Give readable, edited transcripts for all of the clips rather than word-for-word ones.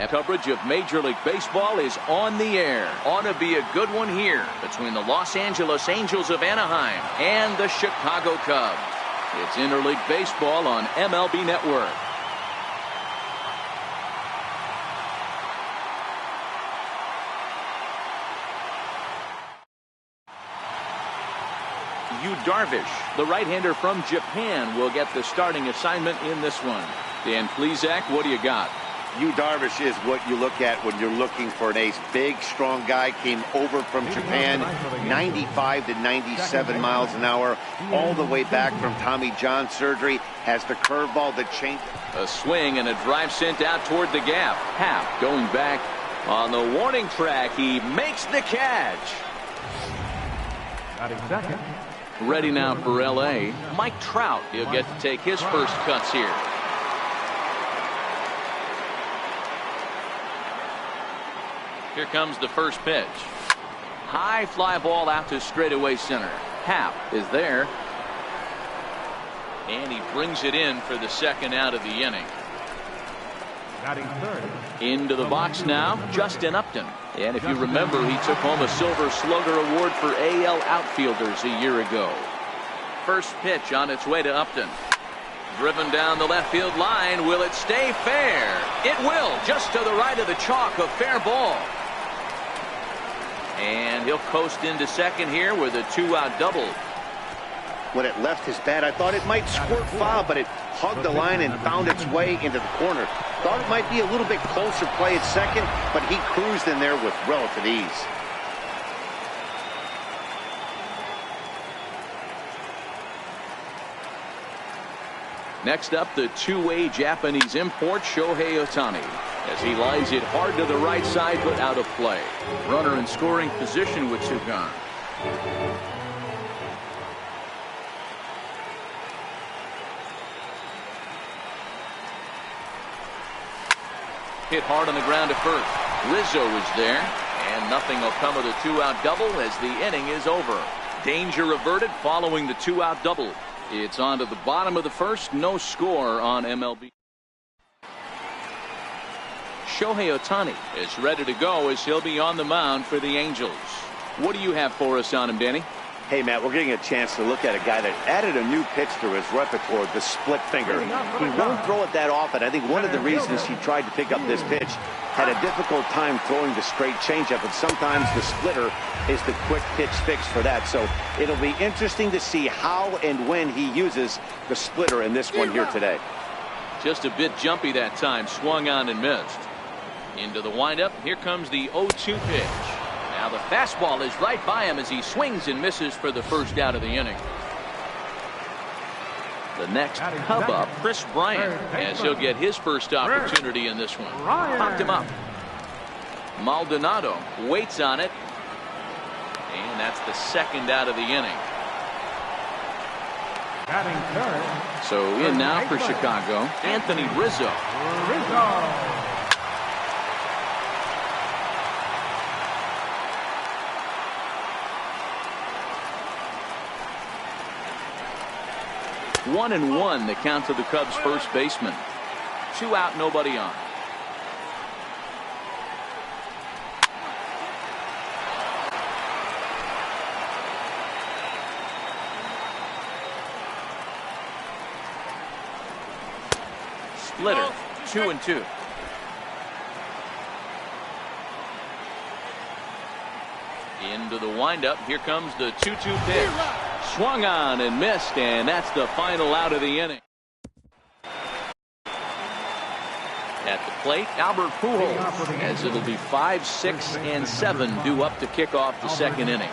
Coverage of Major League Baseball is on the air. Ought to be a good one here between the Los Angeles Angels of Anaheim and the Chicago Cubs. It's Interleague Baseball on MLB Network. Yu Darvish, the right-hander from Japan, will get the starting assignment in this one. Dan Plesac, what do you got? Yu Darvish is what you look at when you're looking for an ace. Big, strong guy, came over from Japan, 95 to 97 miles an hour, all the way back from Tommy John surgery, has the curveball, the change. A swing and a drive sent out toward the gap. Happ going back on the warning track. He makes the catch. Second. Ready now for L.A. Mike Trout. He'll get to take his first cuts here. Here comes the first pitch. High fly ball out to straightaway center. Happ is there. And he brings it in for the second out of the inning. Into the box now, Justin Upton. And if you remember, he took home a Silver Slugger Award for AL outfielders a year ago. First pitch on its way to Upton. Driven down the left field line. Will it stay fair? It will. Just to the right of the chalk, a fair ball. And he'll coast into second here with a 2-out double. When it left his bat, I thought it might squirt foul, but it hugged the line and found its way into the corner. Thought it might be a little bit closer play at second, but he cruised in there with relative ease. Next up, the two-way Japanese import, Shohei Ohtani, as he lies it hard to the right side, but out of play. Runner in scoring position with two gone. Hit hard on the ground to first. Rizzo is there, and nothing will come of the 2-out double as the inning is over. Danger averted following the 2-out double. It's on to the bottom of the first. No score on MLB. Shohei Ohtani is ready to go as he'll be on the mound for the Angels. What do you have for us on him, Danny? Hey, Matt, we're getting a chance to look at a guy that added a new pitch to his repertoire, the split finger. He won't throw it that often. I think one of the reasons he tried to pick up this pitch, had a difficult time throwing the straight changeup, and sometimes the splitter is the quick pitch fix for that. So it'll be interesting to see how and when he uses the splitter in this one here today. Just a bit jumpy that time, swung on and missed. Into the windup, here comes the 0-2 pitch. Now the fastball is right by him as he swings and misses for the first out of the inning. The next Cub up, Chris Bryant, as he'll get his first opportunity in this one. Popped him up. Maldonado waits on it. And that's the second out of the inning. So in now for Chicago, Anthony Rizzo. One and one, the count to the Cubs' first baseman. 2 out, nobody on. Splitter, 2-2. Into the windup. Here comes the 2-2 pitch. Swung on and missed, and that's the final out of the inning. At the plate, Albert Pujols, as it'll be 5, 6, and 7 due up to kick off the second inning.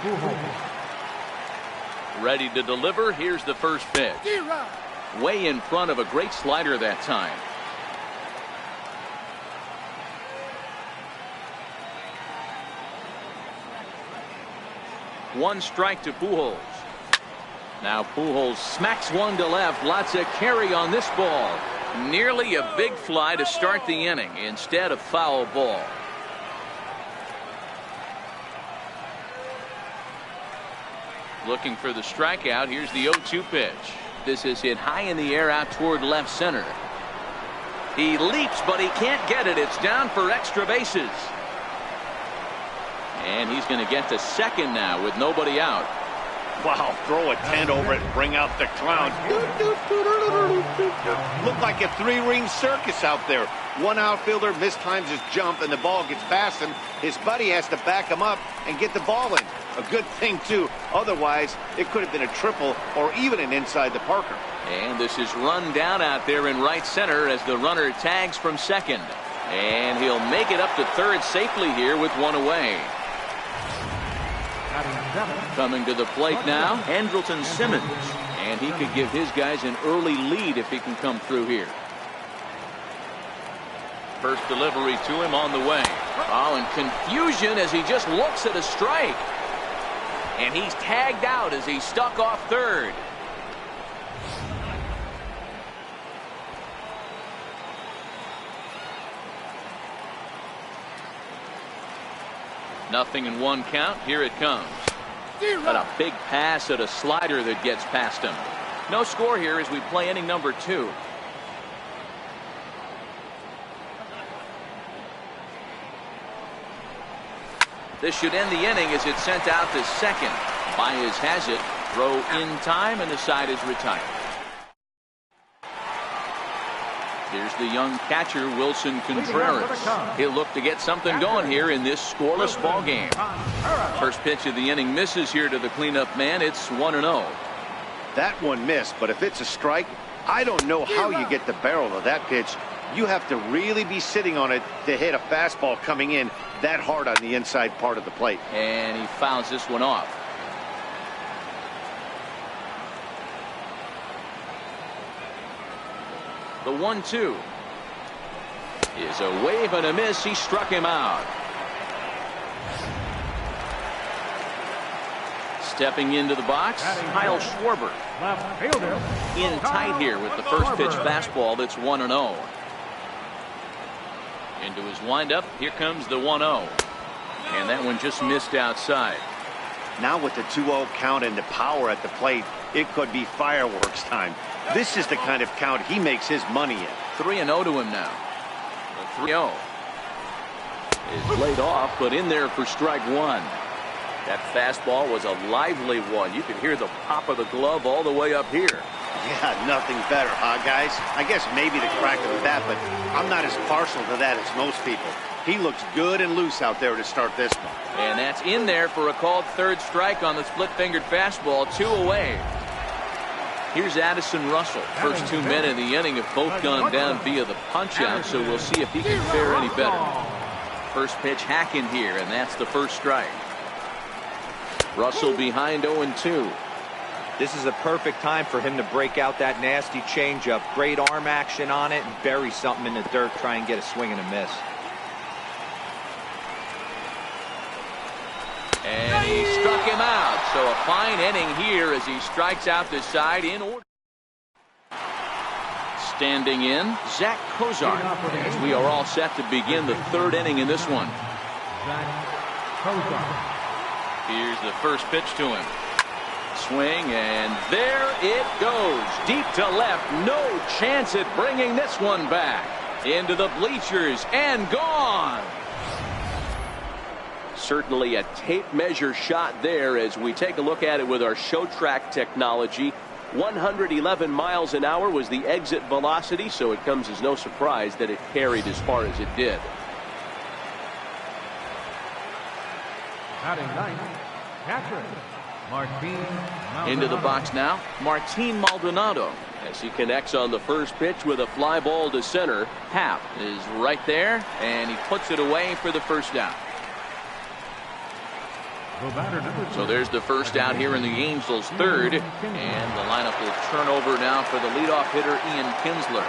Ready to deliver. Here's the first pitch. Way in front of a great slider that time. One strike to Pujols. Now Pujols smacks one to left. Lots of carry on this ball. Nearly a big fly to start the inning. Instead, a foul ball. Looking for the strikeout. Here's the 0-2 pitch. This is hit high in the air out toward left center. He leaps, but he can't get it. It's down for extra bases. And he's going to get to second now with nobody out. Wow, throw a tent over it and bring out the clown. Look like a three-ring circus out there. One outfielder mistimes his jump and the ball gets past him. His buddy has to back him up and get the ball in. A good thing, too. Otherwise, it could have been a triple or even an inside the Parker. And this is run down out there in right center as the runner tags from second. And he'll make it up to third safely here with one away. Coming to the plate now, Andrelton Simmons. And he could give his guys an early lead if he can come through here. First delivery to him on the way. Oh, and confusion as he just looks at a strike. And he's tagged out as he's stuck off third. Nothing in one count. Here it comes. But a big pass at a slider that gets past him. No score here as we play inning number 2. This should end the inning as it's sent out to second. Baez has it. Throw in time, and the side is retired. Here's the young catcher, Wilson Contreras. He'll look to get something going here in this scoreless ball game. First pitch of the inning misses here to the cleanup man. It's 1-0. That one missed, but if it's a strike, I don't know how you get the barrel of that pitch. You have to really be sitting on it to hit a fastball coming in that hard on the inside part of the plate. And he fouls this one off. The 1-2 is a wave and a miss. He struck him out. Stepping into the box, Kyle Schwarber. In tight here with the first pitch fastball. That's 1-0. Into his windup. Here comes the 1-0. And that one just missed outside. Now with the 2-0 count and the power at the plate, it could be fireworks time. This is the kind of count he makes his money in. 3-0 to him now. The 3-0 is laid off, but in there for strike one. That fastball was a lively one. You could hear the pop of the glove all the way up here. Yeah, nothing better, huh, guys? I guess maybe the crack of the bat, but I'm not as partial to that as most people. He looks good and loose out there to start this one. And that's in there for a called third strike on the split-fingered fastball. 2 away. Here's Addison Russell. First 2 men in the inning have both gone down via the punch-out, so we'll see if he can fare any better. First pitch hacking here, and that's the first strike. Russell behind 0-2. This is a perfect time for him to break out that nasty changeup. Great arm action on it and bury something in the dirt. Try and get a swing and a miss. And he struck him out. So a fine inning here as he strikes out the side in order. Standing in, Zach Kozar, as we are all set to begin the third inning in this one. Here's the first pitch to him. Swing, and there it goes. Deep to left. No chance at bringing this one back. Into the bleachers and gone. Certainly a tape measure shot there as we take a look at it with our show track technology. 111 miles an hour was the exit velocity, so it comes as no surprise that it carried as far as it did. Batting ninth, catcher Martin. Into the box now, Martin Maldonado, as he connects on the first pitch with a fly ball to center. Happ is right there, and he puts it away for the first down. So there's the first out here in the Angels' third, and the lineup will turn over now for the leadoff hitter Ian Kinsler.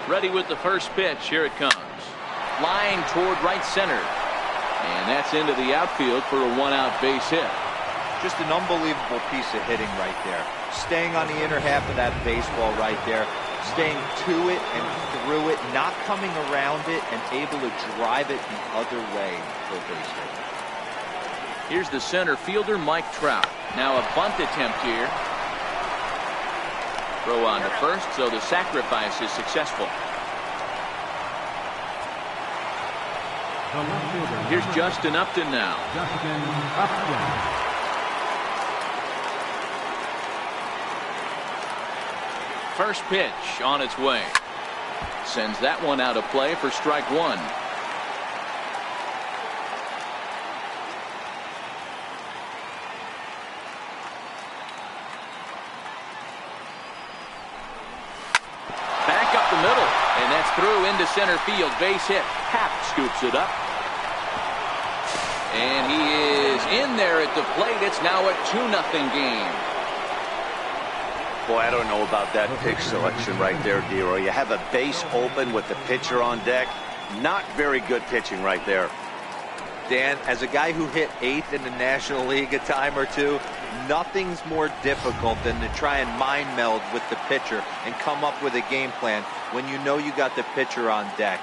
Ready with the first pitch. Here it comes. Flying toward right center, and that's into the outfield for a one-out base hit. Just an unbelievable piece of hitting right there. Staying on the inner half of that baseball right there. Staying to it and through it, not coming around it, and able to drive it the other way for a base hit. Here's the center fielder, Mike Trout. Now a bunt attempt here. Throw on to first, so the sacrifice is successful. The left fielder. Here's Justin Upton now. Justin Upton. First pitch on its way. Sends that one out of play for strike one. Back up the middle, and that's through into center field. Base hit. Happ scoops it up. And he is in there at the plate. It's now a 2-0 game. Boy, I don't know about that pitch selection right there, Dero. You have a base open with the pitcher on deck. Not very good pitching right there. Dan, as a guy who hit 8th in the National League a time or two, nothing's more difficult than to try and mind meld with the pitcher and come up with a game plan when you know you got the pitcher on deck.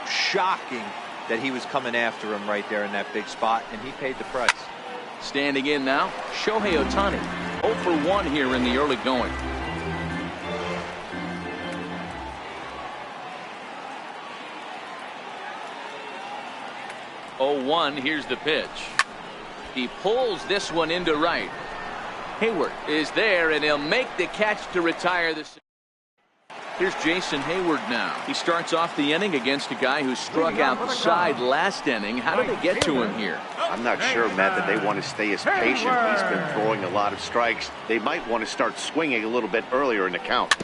Shocking that he was coming after him right there in that big spot, and he paid the price. Standing in now, Shohei Ohtani. 0 for 1 here in the early going. Oh, 1, here's the pitch. He pulls this one into right. Hayward is there, and he'll make the catch to retire this. Here's Jason Hayward now. He starts off the inning against a guy who struck outside last inning. How did they get to him here? I'm not sure, Matt, that they want to stay as patient. He's been throwing a lot of strikes. They might want to start swinging a little bit earlier in the count.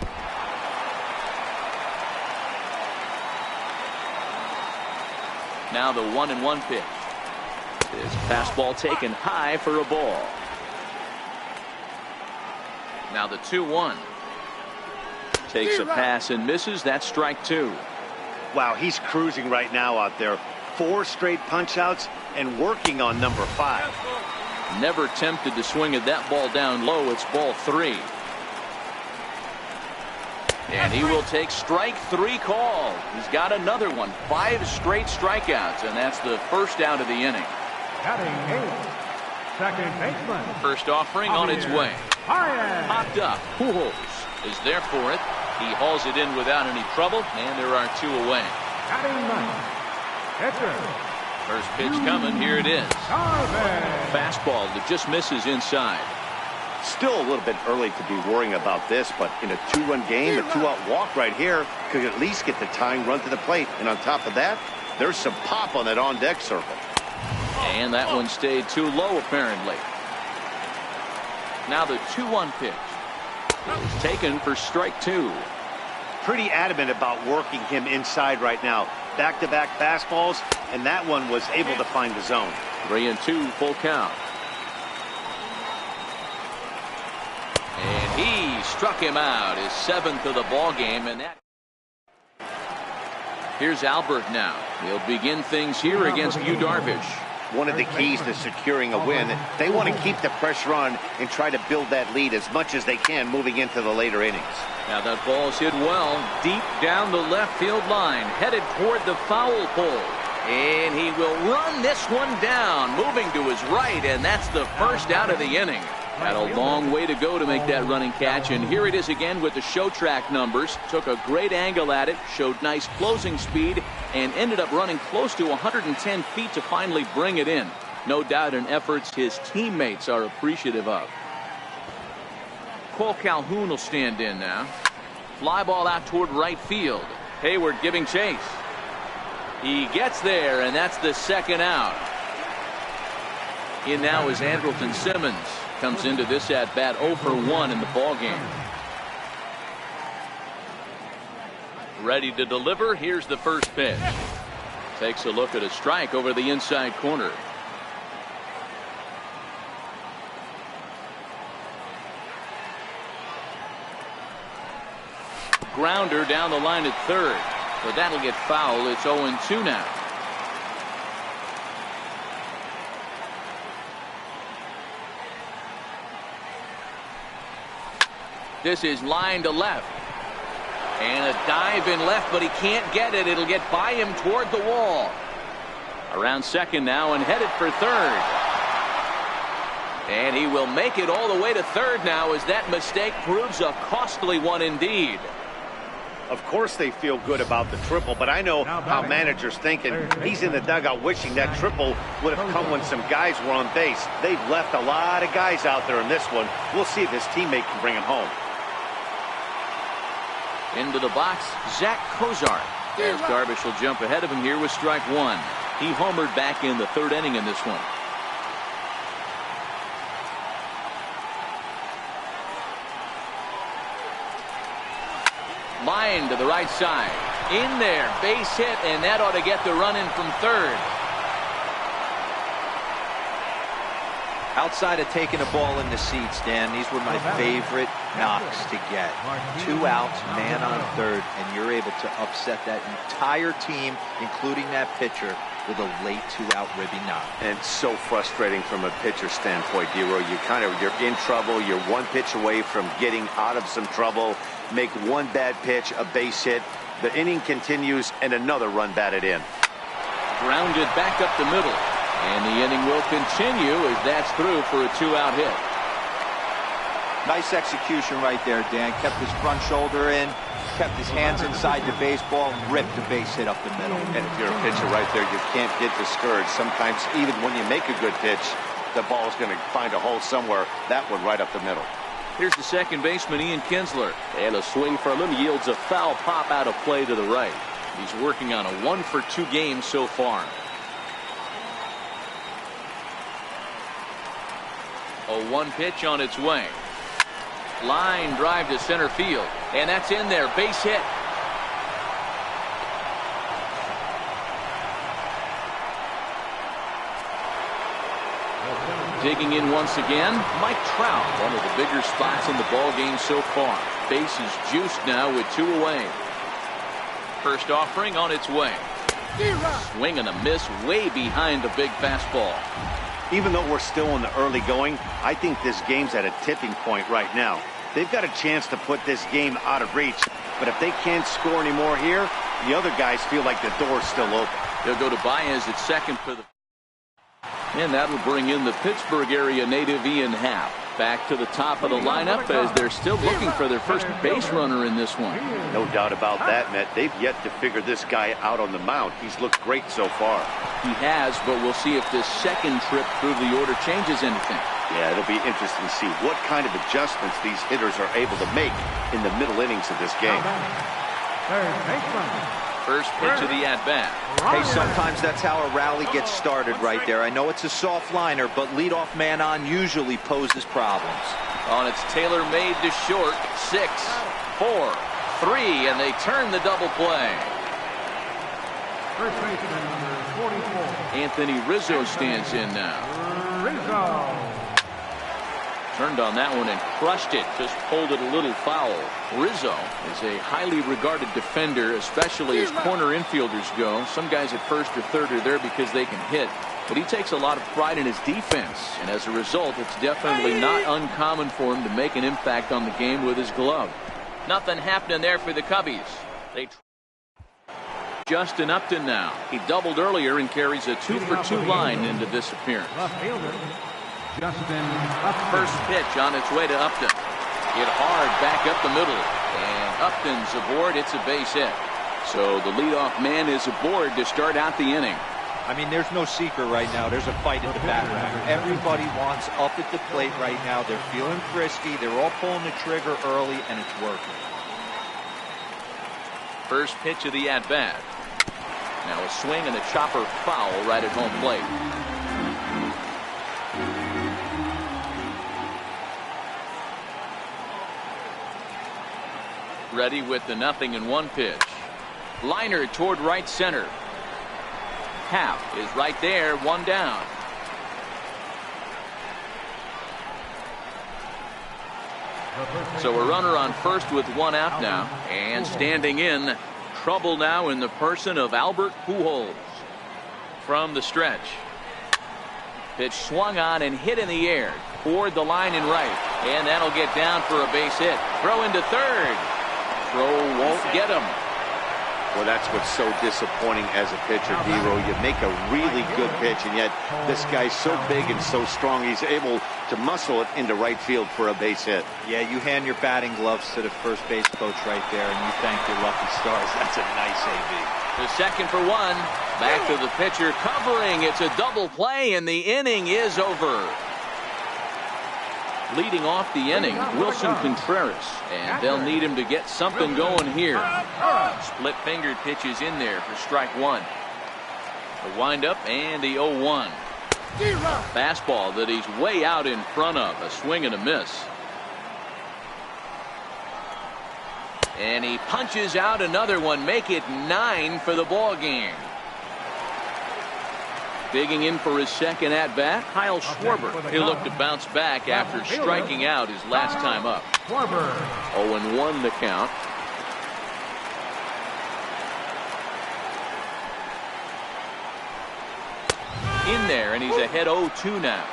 Now the 1-1 pitch. This fastball taken high for a ball. Now the 2-1. Takes a pass and misses. That's strike 2. Wow, he's cruising right now out there. 4 straight punch outs and working on number 5. Never tempted to swing at that ball down low. It's ball 3. And he will take strike 3 call. He's got another one. 5 straight strikeouts, and that's the first out of the inning. Batting 8th, second baseman. First offering on its way. Popped up. Pujols is there for it. He hauls it in without any trouble, and there are 2 away. Batting 9th, pitcher. First pitch coming. Here it is. Fastball that just misses inside. Still a little bit early to be worrying about this, but in a 2-run game, a 2-out walk right here could at least get the tying run to the plate. And on top of that, there's some pop on that on-deck circle. And that one stayed too low, apparently. Now the 2-1 pitch is taken for strike 2. Pretty adamant about working him inside right now. Back-to-back fastballs, and that one was able to find the zone. 3-2, full count. And he struck him out, his 7th of the ball game, and that. Here's Albert now. He'll begin things here against Yu Darvish. One of the keys to securing a win, they want to keep the pressure on and try to build that lead as much as they can moving into the later innings. Now that ball's hit well, deep down the left field line, headed toward the foul pole. And he will run this one down, moving to his right, and that's the first out of the inning. Had a long way to go to make that running catch, and here it is again with the show track numbers. Took a great angle at it, showed nice closing speed, and ended up running close to 110 feet to finally bring it in. No doubt an effort his teammates are appreciative of. Cole Calhoun will stand in now. Fly ball out toward right field. Hayward giving chase. He gets there, and that's the second out. In now is Andrelton Simmons. Comes into this at bat 0 for 1 in the ball game. Ready to deliver. Here's the first pitch. Takes a look at a strike over the inside corner. Grounder down the line at third, but that'll get foul. It's 0-2 now. This is line to left. And a dive in left, but he can't get it. It'll get by him toward the wall. Around second now and headed for third. And he will make it all the way to third now as that mistake proves a costly one indeed. Of course they feel good about the triple, but I know how managers think, and he's in the dugout wishing that triple would have come when some guys were on base. They've left a lot of guys out there in this one. We'll see if his teammate can bring him home. Into the box, Zach Kozart. As Darvish will jump ahead of him here with strike one. He homered back in the third inning in this one. Line to the right side. In there, base hit, and that ought to get the run in from third. Outside of taking a ball in the seats, Dan, these were my favorite knocks to get. 2 outs, man on third, and you're able to upset that entire team, including that pitcher, with a late 2-out ribby knock. And so frustrating from a pitcher standpoint, Dero. You're in trouble. You're one pitch away from getting out of some trouble. Make one bad pitch, a base hit. The inning continues, and another run batted in. Grounded back up the middle. And the inning will continue as that's through for a 2-out hit. Nice execution right there, Dan. Kept his front shoulder in, kept his hands inside the baseball, and ripped the base hit up the middle. And if you're a pitcher right there, you can't get discouraged. Sometimes, even when you make a good pitch, the ball's going to find a hole somewhere. That one right up the middle. Here's the second baseman, Ian Kinsler. And a swing from him yields a foul pop out of play to the right. He's working on a 1-for-2 game so far. A 1 pitch on its way. Line drive to center field. And that's in there. Base hit. Digging in once again, Mike Trout, one of the bigger spots in the ball game so far. Base is juiced now with 2 away. First offering on its way. Swing and a miss way behind the big fastball. Even though we're still in the early going, I think this game's at a tipping point right now. They've got a chance to put this game out of reach, but if they can't score anymore here, the other guys feel like the door's still open. They'll go to Baez at second for the... And that will bring in the Pittsburgh area native Ian Happ. Back to the top of the lineup as they're still looking for their first base runner in this one. No doubt about that, Matt. They've yet to figure this guy out on the mound. He's looked great so far. He has, but we'll see if this second trip through the order changes anything. Yeah, it'll be interesting to see what kind of adjustments these hitters are able to make in the middle innings of this game. First pitch of the at-bat. Hey, sometimes that's how a rally gets started right there. I know it's a soft liner, but leadoff man on usually poses problems. On its tailor-made to short. 6, 4, 3, and they turn the double play. First baseman number 44. Anthony Rizzo stands in now. Rizzo. Turned on that one and crushed it. Just pulled it a little foul. Rizzo is a highly regarded defender, especially as corner infielders go. Some guys at first or third are there because they can hit, but he takes a lot of pride in his defense, and as a result, it's definitely not uncommon for him to make an impact on the game with his glove. Nothing happening there for the Cubbies. Justin Upton now. He doubled earlier and carries a 2-for-2 line into this appearance. Left fielder, Justin Upton. First pitch on its way to Upton. Hit hard back up the middle. And Upton's aboard. It's a base hit. So the leadoff man is aboard to start out the inning. I mean, there's no secret right now. There's a fight at the bat rack. Everybody wants up at the plate right now. They're feeling frisky. They're all pulling the trigger early, and it's working. First pitch of the at-bat. Now a swing and a chopper foul right at home plate. Ready with the 0-1 pitch. Liner toward right center. Happ is right there, 1 down. So a runner on first with 1 out now. And standing in, trouble now in the person of Albert Pujols. From the stretch. Pitch swung on and hit in the air. Toward the line and right. And that'll get down for a base hit. Throw into third. Throw won't get him. Well, that's what's so disappointing as a pitcher, D-Row. You make a really good pitch, and yet this guy's so big and so strong, he's able to muscle it into right field for a base hit. Yeah, you hand your batting gloves to the first base coach right there, and you thank your lucky stars. That's a nice AB. The second for one. Back to the pitcher covering. It's a double play, and the inning is over. Leading off the inning, Wilson Contreras, and they'll need him to get something going here. Split-fingered pitches in there for strike one. The windup and the 0-1. Fastball that he's way out in front of. A swing and a miss. And he punches out another one. Make it 9 for the ball game. Digging in for his second at-bat, Kyle Schwarber. He'll look to bounce back after striking out his last time up. 0-1 the count. In there, and he's ahead 0-2 now.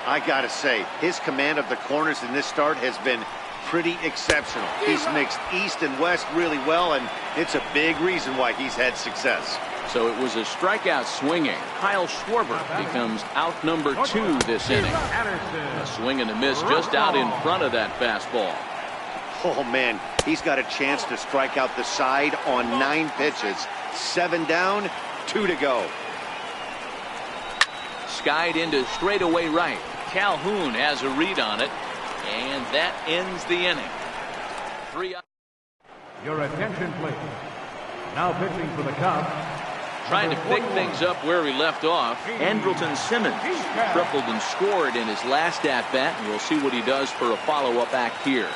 I gotta say, his command of the corners in this start has been pretty exceptional. He's mixed east and west really well, and it's a big reason why he's had success. So it was a strikeout swinging. Kyle Schwarber becomes out number 2 this inning. A swing and a miss just out in front of that fastball. Oh, man, he's got a chance to strike out the side on 9 pitches. 7 down, 2 to go. Skied into straightaway right. Calhoun has a read on it, and that ends the inning. 3 up. Your attention, please. Now pitching for the Cubs. Trying to pick things up where we left off. Andrelton Simmons tripled and scored in his last at-bat, and we'll see what he does for a follow-up act here.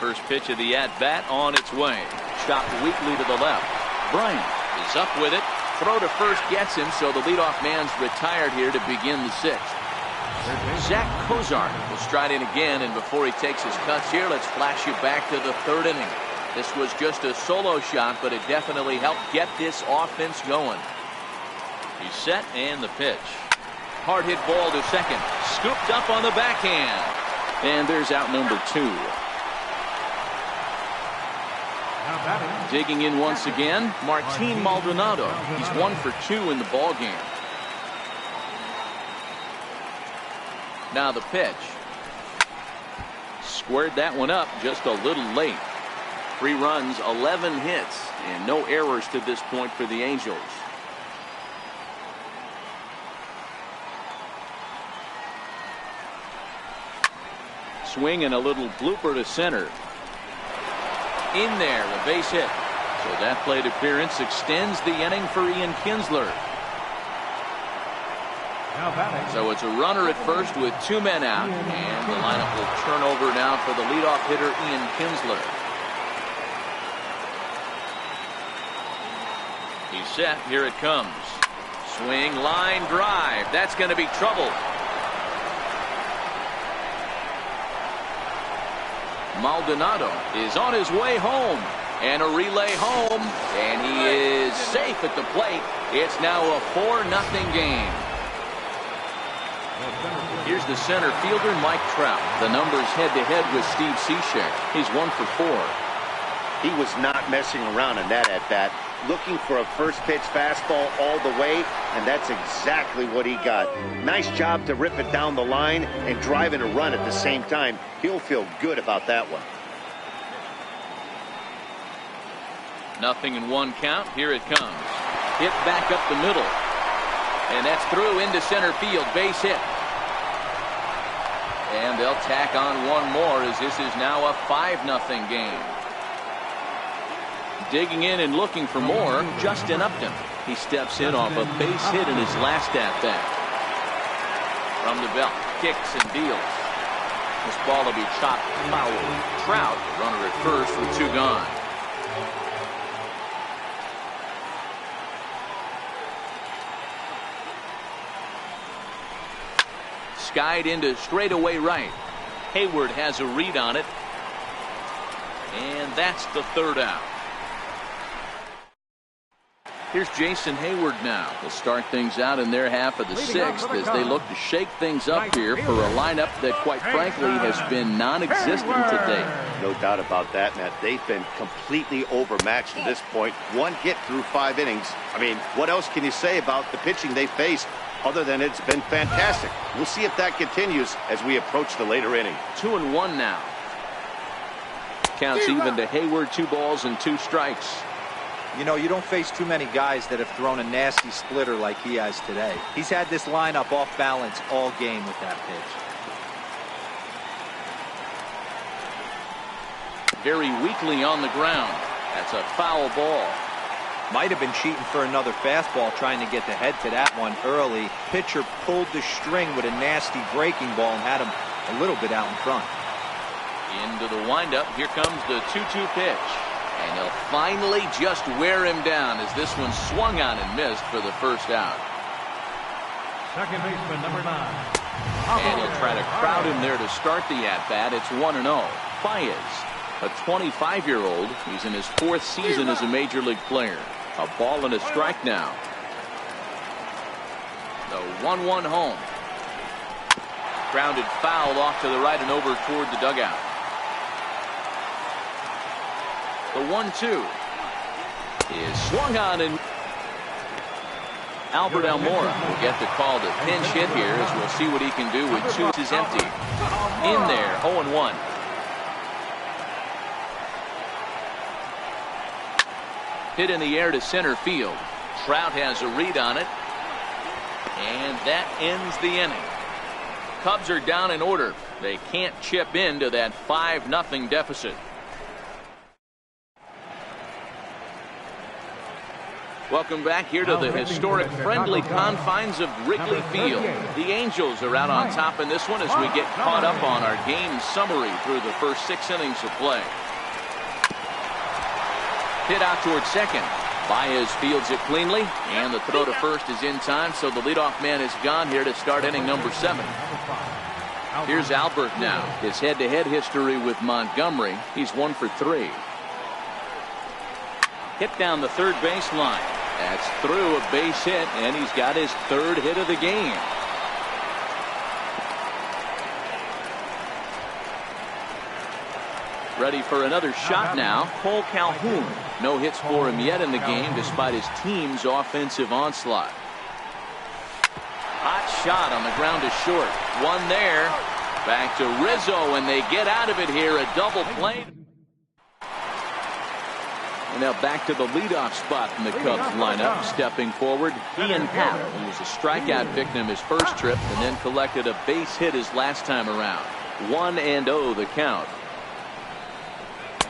First pitch of the at-bat on its way. Chopped weakly to the left. Bryant is up with it. Throw to first gets him, so the leadoff man's retired here to begin the 6th. Zach Cozart will stride in again, and before he takes his cuts here, let's flash you back to the 3rd inning. This was just a solo shot, but it definitely helped get this offense going. He's set, and the pitch. Hard hit ball to second. Scooped up on the backhand. And there's out number 2. Digging in once again, Martin Maldonado. He's 1 for 2 in the ball game. Now the pitch. Squared that one up just a little late. 3 runs, 11 hits, and no errors to this point for the Angels. Swing and a little blooper to center. In there, a base hit. So that plate appearance extends the inning for Ian Kinsler. So it's a runner at first with 2 men out, and the lineup will turn over now for the leadoff hitter Ian Kinsler. He's set. Here it comes. Swing, line, drive. That's going to be trouble. Maldonado is on his way home. And a relay home. And he is safe at the plate. It's now a 4-0 game. Here's the center fielder, Mike Trout. The numbers head-to-head with Steve Cishek. He's 1 for 4. He was not messing around in that at-bat. Looking for a first-pitch fastball all the way, and that's exactly what he got. Nice job to rip it down the line and drive in a run at the same time. He'll feel good about that one. 0-1 count. Here it comes. Hit back up the middle. And that's through into center field. Base hit. And they'll tack on one more as this is now a 5-0 game. Digging in and looking for more, Justin Upton. He steps in off a base hit in his last at-bat. From the belt, kicks and deals. This ball will be chopped foul. Trout, runner at first with 2 gone. Skied into straightaway right. Hayward has a read on it. And that's the 3rd out. Here's Jason Hayward now to start things out in their half of the sixth as they look to shake things up here for a lineup that, quite frankly, has been non-existent today. No doubt about that, Matt. They've been completely overmatched to this point. One hit through 5 innings. I mean, what else can you say about the pitching they faced other than it's been fantastic? We'll see if that continues as we approach the later inning. 2-1 now. Counts even to Hayward, 2 balls and 2 strikes. You know, you don't face too many guys that have thrown a nasty splitter like he has today. He's had this lineup off balance all game with that pitch. Very weakly on the ground. That's a foul ball. Might have been cheating for another fastball, trying to get the head to that one early. Pitcher pulled the string with a nasty breaking ball and had him a little bit out in front. Into the windup. Here comes the 2-2 pitch. And he'll finally just wear him down as this one swung on and missed for the first out. Second baseman, number 9. And he'll try to crowd him there to start the at-bat. It's 1-0. Baez, a 25-year-old. He's in his 4th season as a major league player. A ball and a strike now. The 1-1 home. Grounded foul off to the right and over toward the dugout. The 1-2 is swung on, and Albert Almora will get the call to pinch hit here as we'll see what he can do with 2 is empty. In there, 0-1. Hit in the air to center field. Trout has a read on it. And that ends the inning. Cubs are down in order. They can't chip into that 5-0 deficit. Welcome back here to the historic friendly confines of Wrigley Field. The Angels are out on top in this one as we get caught up on our game summary through the first 6 innings of play. Hit out towards second. Baez fields it cleanly, and the throw to first is in time, so the leadoff man is gone here to start inning number 7. Here's Albert now. His head-to-head history with Montgomery. He's 1 for 3. Hit down the third baseline. That's through a base hit, and he's got his 3rd hit of the game. Ready for another shot now. Cole Calhoun. No hits for him yet in the game despite his team's offensive onslaught. Hot shot on the ground to short. One there. Back to Rizzo, and they get out of it here. A double play. And now back to the leadoff spot in the Cubs lineup. Stepping forward, Ian Happ. He was a strikeout victim his first trip and then collected a base hit his last time around. 1-0 the count.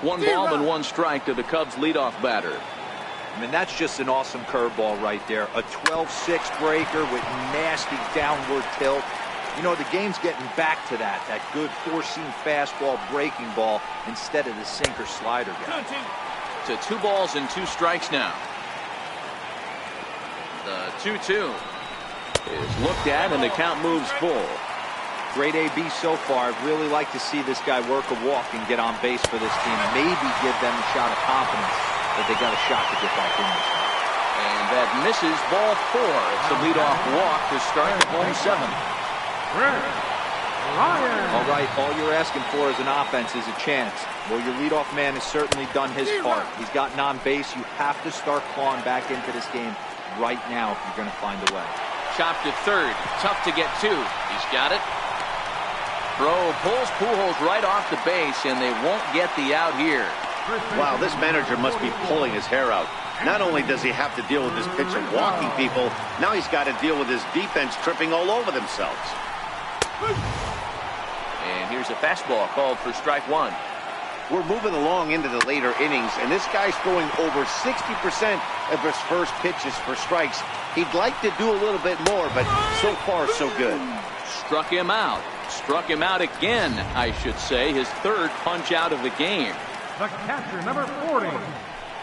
1 ball and 1 strike to the Cubs leadoff batter. I mean, that's just an awesome curveball right there. A 12-6 breaker with nasty downward tilt. You know, the game's getting back to that good 4-seam fastball breaking ball instead of the sinker slider guy. To 2 balls and 2 strikes now. The 2-2 is looked at, and the count moves full. Great AB so far. I'd really like to see this guy work a walk and get on base for this team. Maybe give them a shot of confidence that they got a shot to get back in this one. And that misses ball 4. It's a leadoff walk to start the home 7th. All right, all you're asking for as an offense is a chance. Well, your leadoff man has certainly done his part. He's gotten on base. You have to start clawing back into this game right now if you're going to find a way. Chopped to third. Tough to get to. He's got it. Throw pulls Pujols right off the base, and they won't get the out here. Wow, this manager must be pulling his hair out. Not only does he have to deal with his pitcher walking people, now he's got to deal with his defense tripping all over themselves. And here's a fastball called for strike 1. We're moving along into the later innings, and this guy's throwing over 60% of his first pitches for strikes. He'd like to do a little bit more, but so far, so good. Struck him out. Struck him out again, I should say. His 3rd punch out of the game. The catcher, number 40.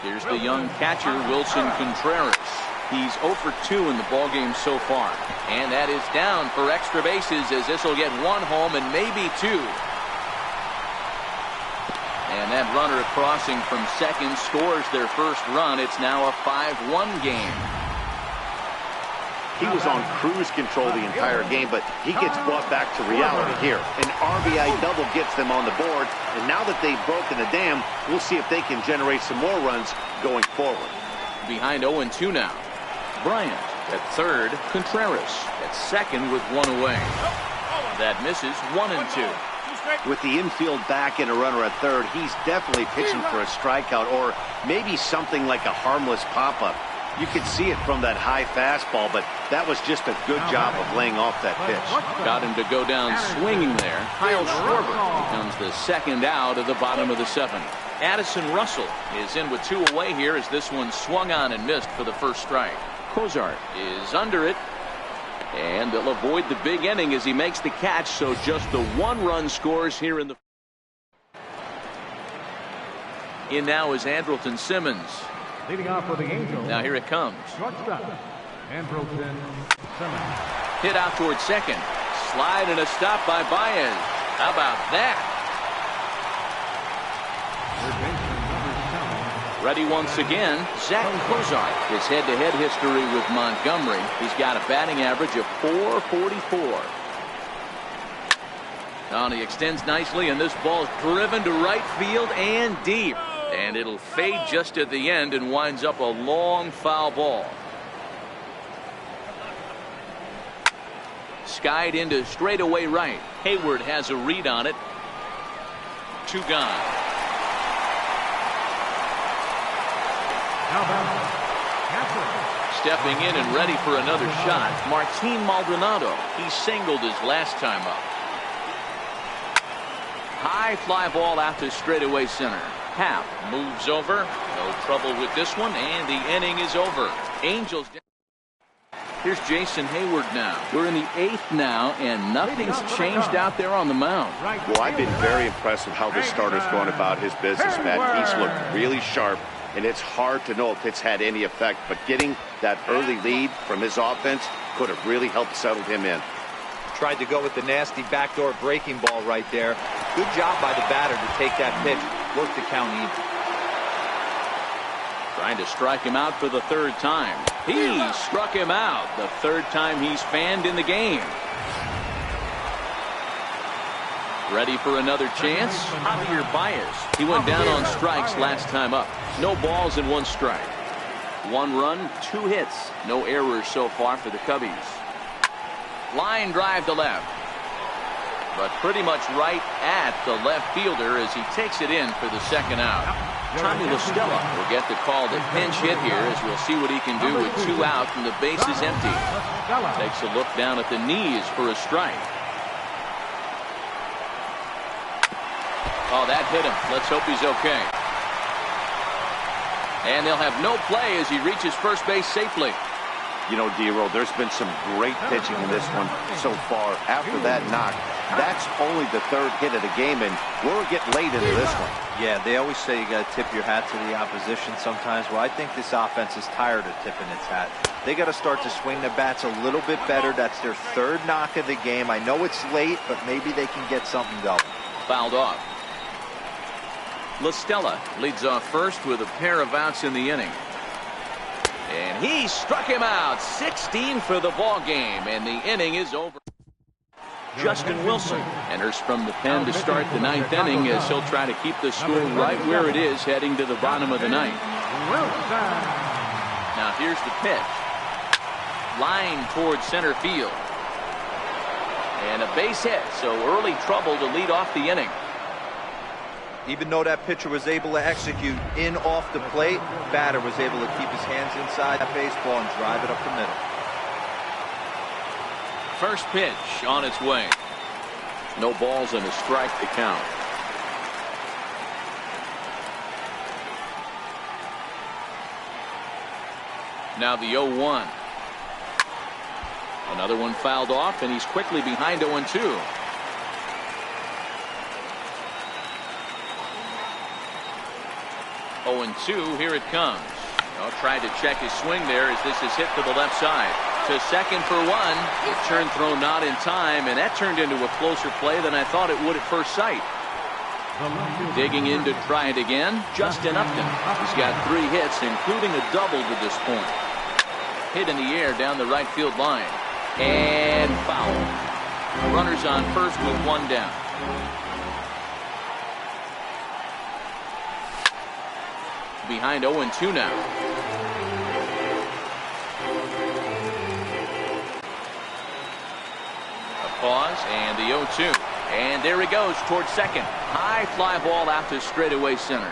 Here's the young catcher, Wilson Contreras. He's 0 for 2 in the ballgame so far. And that is down for extra bases as this will get 1 home and maybe 2. And that runner crossing from second scores their first run. It's now a 5-1 game. He was on cruise control the entire game, but he gets brought back to reality here. An RBI double gets them on the board, and now that they've broken the dam, we'll see if they can generate some more runs going forward. Behind 0-2 now. Bryant at third. Contreras at second with one away. That misses. 1-2. With the infield back and a runner at third, he's definitely pitching for a strikeout or maybe something like a harmless pop-up. You could see it from that high fastball, but that was just a good job of laying off that pitch. Got him to go down swinging there. Kyle Schwarber becomes the second out of the bottom of the seventh. Addison Russell is in with two away here as this one swung on and missed for the first strike. Cozart is under it, and they'll avoid the big inning as he makes the catch, so just the one-run scores here in the... In now is Andrelton Simmons. Leading off for the Angels. Now here it comes. Shortstop, Andrelton Simmons. Hit out towards second. Slide and a stop by Baez. How about that? Ready once again, Zach Cozart. His head-to-head history with Montgomery. He's got a batting average of .444. And he extends nicely, and this ball is driven to right field and deep. And it'll fade just at the end and winds up a long foul ball. Skied into straightaway right. Hayward has a read on it. Two gone. Stepping in and ready for another shot, Martin Maldonado. He singled his last time up. High fly ball out to straightaway center. Happ moves over. No trouble with this one, and the inning is over. Angels. Here's Jason Hayward now. We're in the eighth now, and nothing's changed out there on the mound. Well, I've been very impressed with how this starter's going about his business, Matt. He's looked really sharp, and it's hard to know if it's had any effect, but getting that early lead from his offense could have really helped settle him in. Tried to go with the nasty backdoor breaking ball right there. Good job by the batter to take that pitch. Work the count even. Trying to strike him out for the third time. He struck him out the third time he's fanned in the game. Ready for another chance? Javier Baez. He went down on strikes last time up. No balls and one strike. One run, two hits. No errors so far for the Cubbies. Line drive to left. But pretty much right at the left fielder as he takes it in for the second out. Tommy La Stella will get the call to pinch hit here as we'll see what he can do with two out and the base is empty. Takes a look down at the knees for a strike. Oh, that hit him. Let's hope he's okay. And they'll have no play as he reaches first base safely. You know, D-Roll, there's been some great pitching in this one so far. After that knock, that's only the third hit of the game, and we're getting late into this one. Yeah, they always say you got to tip your hat to the opposition sometimes. Well, I think this offense is tired of tipping its hat. They got to start to swing the bats a little bit better. That's their third knock of the game. I know it's late, but maybe they can get something going. Fouled off. La Stella leads off first with a pair of outs in the inning. And he struck him out. 16 for the ball game, and the inning is over. Justin Wilson enters from the pen to start the ninth inning as he'll try to keep the score right where it is heading to the bottom of the ninth. Now here's the pitch. Line towards center field. And a base hit, so early trouble to lead off the inning. Even though that pitcher was able to execute in off the plate, batter was able to keep his hands inside that baseball and drive it up the middle. First pitch on its way. No balls and a strike to count. Now the 0-1. Another one fouled off, and he's quickly behind 0-2. Here it comes. Tried to check his swing there as this is hit to the left side. To second for one. Return throw not in time, and that turned into a closer play than I thought it would at first sight. The left fielder. Digging in to try it again, Justin Upton. He's got 3 hits, including a double to this point. Hit in the air down the right field line. And foul. Runners on first with 1 down. Behind 0-2 now. A pause and the 0-2. And there he goes towards second. High fly ball out to straightaway center.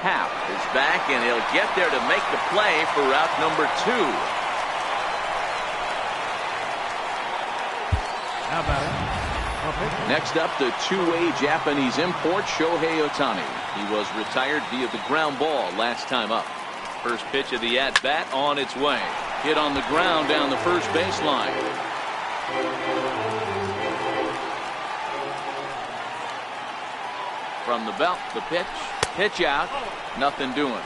Happ is back, and he'll get there to make the play for out number 2. Now batting. Next up, the two-way Japanese import, Shohei Ohtani. He was retired via the ground ball last time up. First pitch of the at-bat on its way. Hit on the ground down the first baseline. From the belt, the pitch. Pitch out. Nothing doing.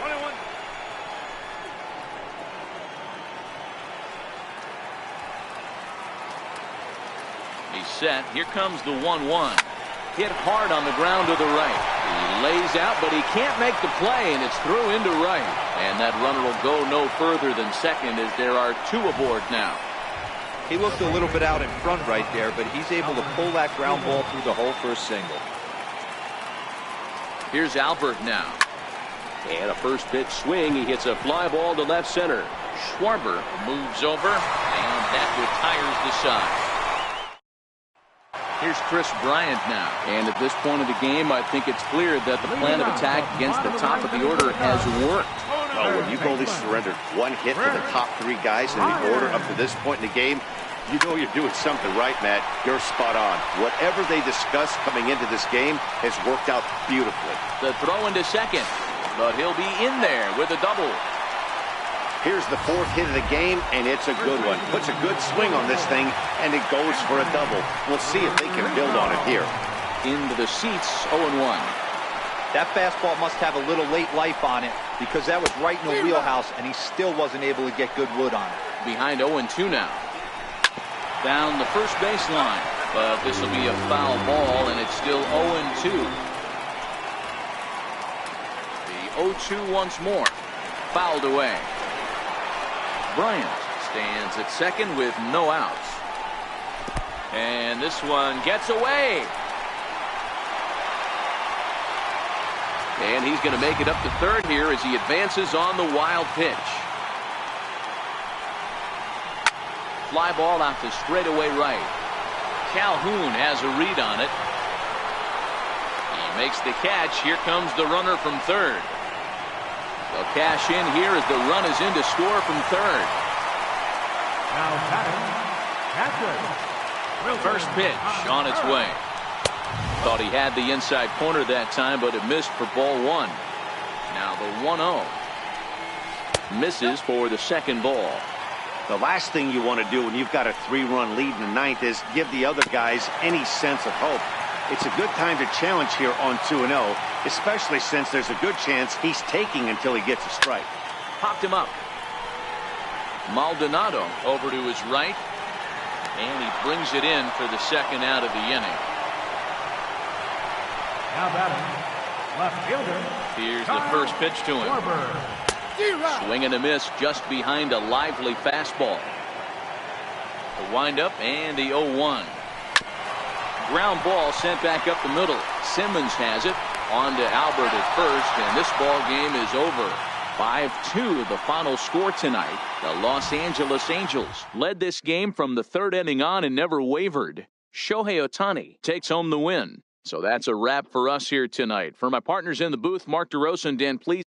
He's set. Here comes the 1-1. Hit hard on the ground to the right. He lays out, but he can't make the play, and it's through into right. And that runner will go no further than second as there are 2 aboard now. He looked a little bit out in front right there, but he's able to pull that ground ball through the hole for a single. Here's Albert now. And a first pitch swing. He hits a fly ball to left center. Schwarber moves over, and that retires the side. Here's Chris Bryant now. And at this point of the game, I think it's clear that the plan of attack against the top of the order has worked. Oh, when you've only surrendered 1 hit to the top 3 guys in the order up to this point in the game, you know you're doing something right, Matt. You're spot on. Whatever they discussed coming into this game has worked out beautifully. The throw into second, but he'll be in there with a double. Here's the 4th hit of the game, and it's a good one. Puts a good swing on this thing, and it goes for a double. We'll see if they can build on it here. Into the seats, 0-1. That fastball must have a little late life on it because that was right in the wheelhouse, and he still wasn't able to get good wood on it. Behind 0-2 now. Down the first baseline, but this will be a foul ball, and it's still 0-2. The 0-2 once more. Fouled away. Bryant stands at second with no outs. And this one gets away. And he's going to make it up to third here as he advances on the wild pitch. Fly ball out to straightaway right. Calhoun has a read on it. He makes the catch. Here comes the runner from third. They'll cash in here as the run is in to score from third. Now batting. Catcher. First pitch on its way. Thought he had the inside corner that time, but it missed for ball 1. Now the 1-0. Misses for the second ball. The last thing you want to do when you've got a 3-run lead in the 9th is give the other guys any sense of hope. It's a good time to challenge here on 2-0, especially since there's a good chance he's taking until he gets a strike. Popped him up. Maldonado over to his right, and he brings it in for the second out of the inning. Now batting. Left fielder. Here's the first pitch to him. Swing and a miss just behind a lively fastball. The windup and the 0-1. Ground ball sent back up the middle. Simmons has it. On to Albert at first, and this ball game is over. 5-2 the final score tonight. The Los Angeles Angels led this game from the 3rd inning on and never wavered. Shohei Ohtani takes home the win. So that's a wrap for us here tonight. For my partners in the booth, Mark DeRosa and Dan Please.